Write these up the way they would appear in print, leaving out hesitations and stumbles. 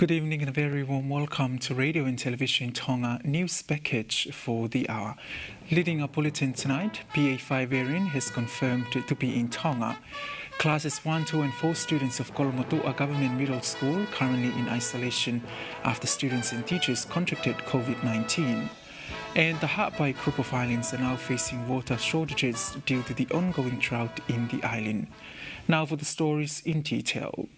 Good evening and a very warm welcome to Radio and Television Tonga news package for the hour. Leading our bulletin tonight, BA5 variant has confirmed to be in Tonga. Classes 1, 2 and 4 students of Nuku'alofa Government Middle School currently in isolation after students and teachers contracted COVID-19. And the Ha'apai group of islands are now facing water shortages due to the ongoing drought in the island. Now for the stories in detail.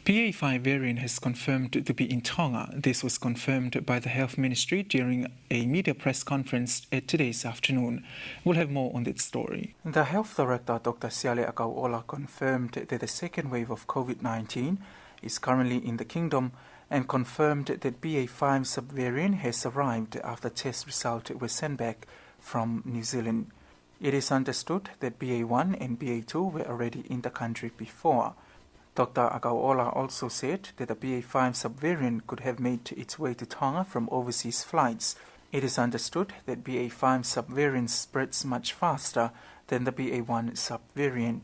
BA5 variant has confirmed to be in Tonga. This was confirmed by the Health Ministry during a media press conference today's afternoon. We'll have more on that story. The Health Director, Dr. Siale Akauola, confirmed that the second wave of COVID-19 is currently in the kingdom and confirmed that BA5 subvariant has arrived after test results were sent back from New Zealand. It is understood that BA1 and BA2 were already in the country before. Dr. Akauola also said that the BA5 subvariant could have made its way to Tonga from overseas flights. It is understood that BA5 subvariant spreads much faster than the BA1 subvariant.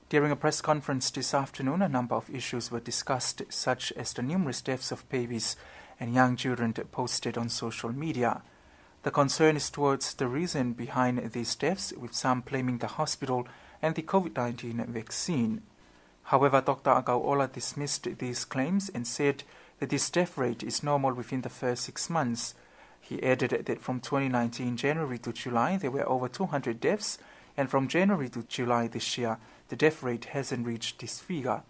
During a press conference this afternoon, a number of issues were discussed, such as the numerous deaths of babies and young children posted on social media. The concern is towards the reason behind these deaths, with some blaming the hospital and the COVID-19 vaccine. However, Dr. Akauola dismissed these claims and said that this death rate is normal within the first 6 months. He added that from 2019 January to July there were over 200 deaths, and from January to July this year the death rate hasn't reached this figure.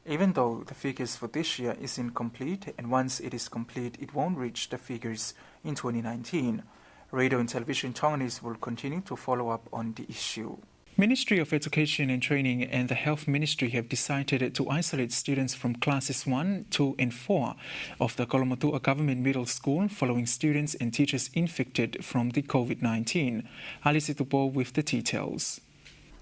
Even though the figures for this year is incomplete, and once it is complete it won't reach the figures in 2019. Radio and Television Tonganese will continue to follow up on the issue. Ministry of Education and Training and the Health Ministry have decided to isolate students from classes 1, 2 and 4 of the Nuku'alofa Government Middle School following students and teachers infected from the COVID-19. Alice Tupo with the details.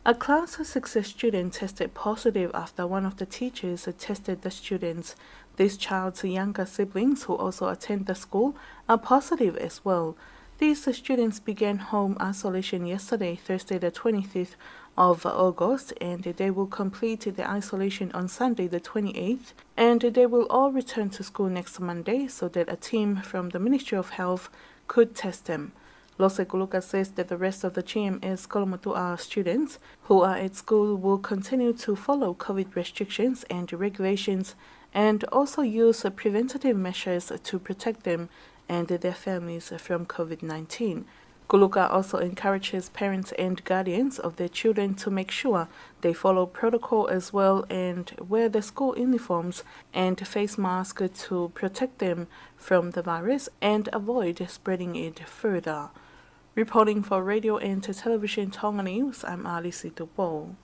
A class of 6 students tested positive after one of the teachers tested the students. This child's younger siblings, who also attend the school, are positive as well. These students began home isolation yesterday, Thursday the 25th of August, and they will complete the isolation on Sunday the 28th, and they will all return to school next Monday so that a team from the Ministry of Health could test them. Losekuluka says that the rest of the GMS Nuku'alofa students who are at school will continue to follow COVID restrictions and regulations and also use preventative measures to protect them and their families from COVID-19. Kuluka also encourages parents and guardians of their children to make sure they follow protocol as well and wear the school uniforms and face masks to protect them from the virus and avoid spreading it further. Reporting for Radio and Television Tonga News, I'm Alice Tupo.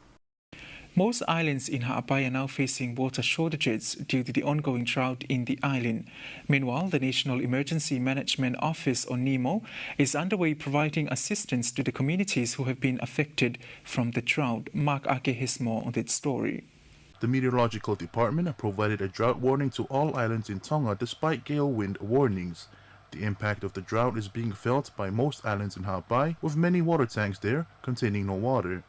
Most islands in Ha'apai are now facing water shortages due to the ongoing drought in the island. Meanwhile, the National Emergency Management Office, or NEMO, is underway providing assistance to the communities who have been affected from the drought. Mark Ake has more on that story. The Meteorological Department provided a drought warning to all islands in Tonga despite gale wind warnings. The impact of the drought is being felt by most islands in Ha'apai, with many water tanks there containing no water.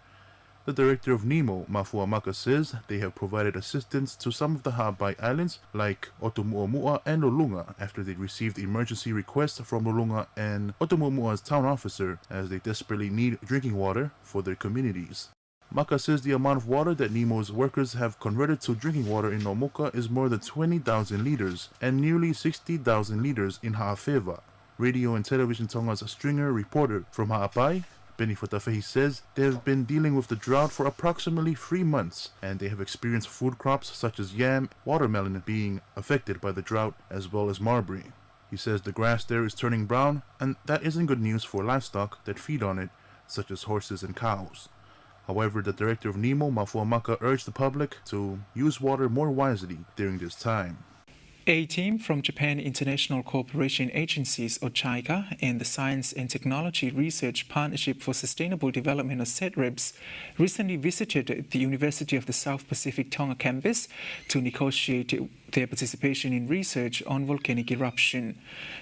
The director of NEMO, Mafuamaka, says they have provided assistance to some of the Ha'apai islands like Otomu'omua and Lolunga after they received emergency requests from Lolunga and Otomu'omua's town officer as they desperately need drinking water for their communities. Maka says the amount of water that NEMO's workers have converted to drinking water in Nomoka is more than 20,000 liters and nearly 60,000 liters in Ha'afeva. Radio and Television Tonga's stringer reporter from Ha'apai, Benny Fatafehi, says they have been dealing with the drought for approximately 3 months and they have experienced food crops such as yam, watermelon being affected by the drought as well as marbury. He says the grass there is turning brown and that isn't good news for livestock that feed on it, such as horses and cows. However, the director of NEMO, Mafuamaka, urged the public to use water more wisely during this time. A team from Japan International Cooperation Agencies, or JICA, and the Science and Technology Research Partnership for Sustainable Development, or SETRIPS, recently visited the University of the South Pacific Tonga campus to negotiate their participation in research on volcanic eruption.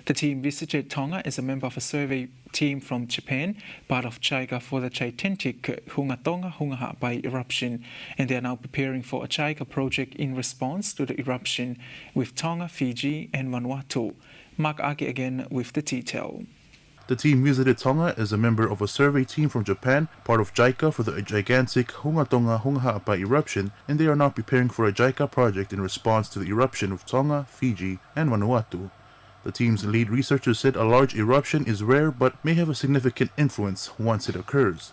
The team visited Tonga as a member of a survey team from Japan, part of JICA for the gigantic Nuku'alofa eruption, and they are now preparing for a JICA project in response to the eruption with Tonga, Fiji and Vanuatu. Mark Ake again with the detail. The team visited Tonga as a member of a survey team from Japan, part of JICA for the gigantic Nuku'alofa eruption, and they are now preparing for a JICA project in response to the eruption of Tonga, Fiji, and Vanuatu. The team's lead researcher said a large eruption is rare but may have a significant influence once it occurs.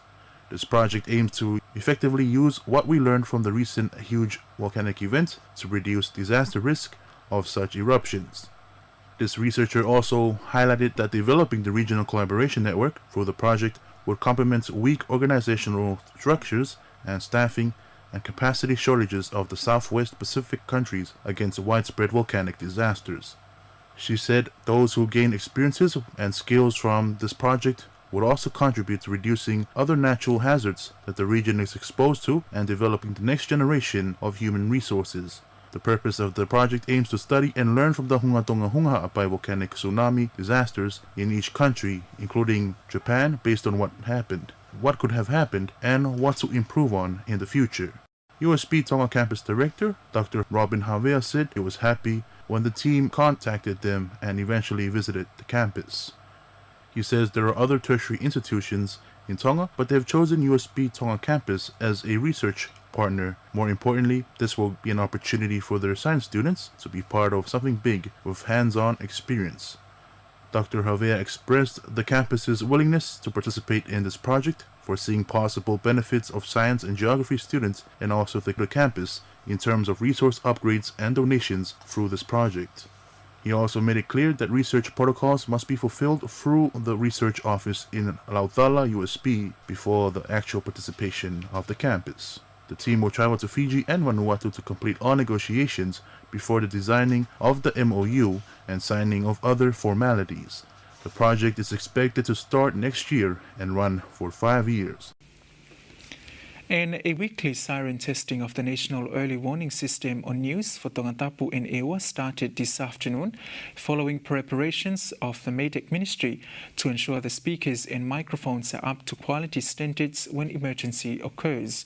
This project aims to effectively use what we learned from the recent huge volcanic event to reduce disaster risk of such eruptions. This researcher also highlighted that developing the regional collaboration network for the project would complement weak organizational structures and staffing and capacity shortages of the Southwest Pacific countries against widespread volcanic disasters. She said those who gain experiences and skills from this project would also contribute to reducing other natural hazards that the region is exposed to and developing the next generation of human resources. The purpose of the project aims to study and learn from the Nuku'alofa volcanic tsunami disasters in each country, including Japan, based on what happened, what could have happened, and what to improve on in the future. USP Tonga Campus Director Dr. Robin Havea said he was happy when the team contacted them and eventually visited the campus. He says there are other tertiary institutions in Tonga, but they have chosen USP Tonga Campus as a research partner. More importantly, this will be an opportunity for their science students to be part of something big with hands-on experience. Dr. Havea expressed the campus's willingness to participate in this project, foreseeing possible benefits of science and geography students and also the campus in terms of resource upgrades and donations through this project. He also made it clear that research protocols must be fulfilled through the research office in Lautala, USP, before the actual participation of the campus. The team will travel to Fiji and Vanuatu to complete all negotiations before the designing of the MOU and signing of other formalities. The project is expected to start next year and run for 5 years. And a weekly siren testing of the National Early Warning System on news for Tongatapu and Ewa started this afternoon, following preparations of the Maytech Ministry to ensure the speakers and microphones are up to quality standards when emergency occurs.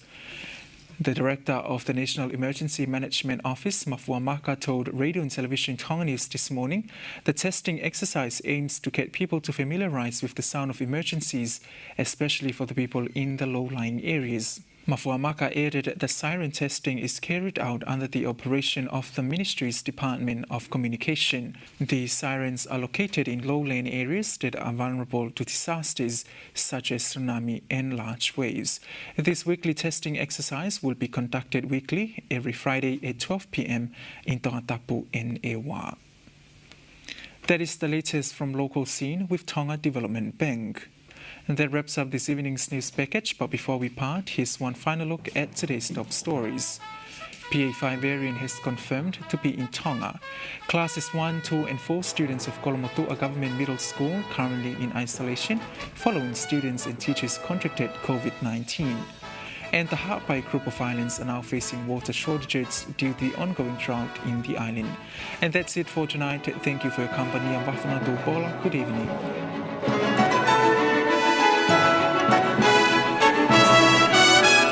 The director of the National Emergency Management Office, Mafuamaka, told Radio and Television Tonga News this morning the testing exercise aims to get people to familiarize with the sound of emergencies, especially for the people in the low-lying areas. Mafuamaka added the siren testing is carried out under the operation of the Ministry's Department of Communication. The sirens are located in low-lying areas that are vulnerable to disasters such as tsunami and large waves. This weekly testing exercise will be conducted weekly every Friday at 12 p.m. in Tongatapu and Ewa. That is the latest from local scene with Tonga Development Bank. And that wraps up this evening's news package, but before we part, here's one final look at today's top stories. PA5 variant has confirmed to be in Tonga. Classes 1, 2 and 4 students of Kolomotua Government Middle School currently in isolation following students and teachers contracted COVID-19. And the Ha'apai group of islands are now facing water shortages due to the ongoing drought in the island. And that's it for tonight. Thank you for your company. I'm Wafana Dubola. Good evening.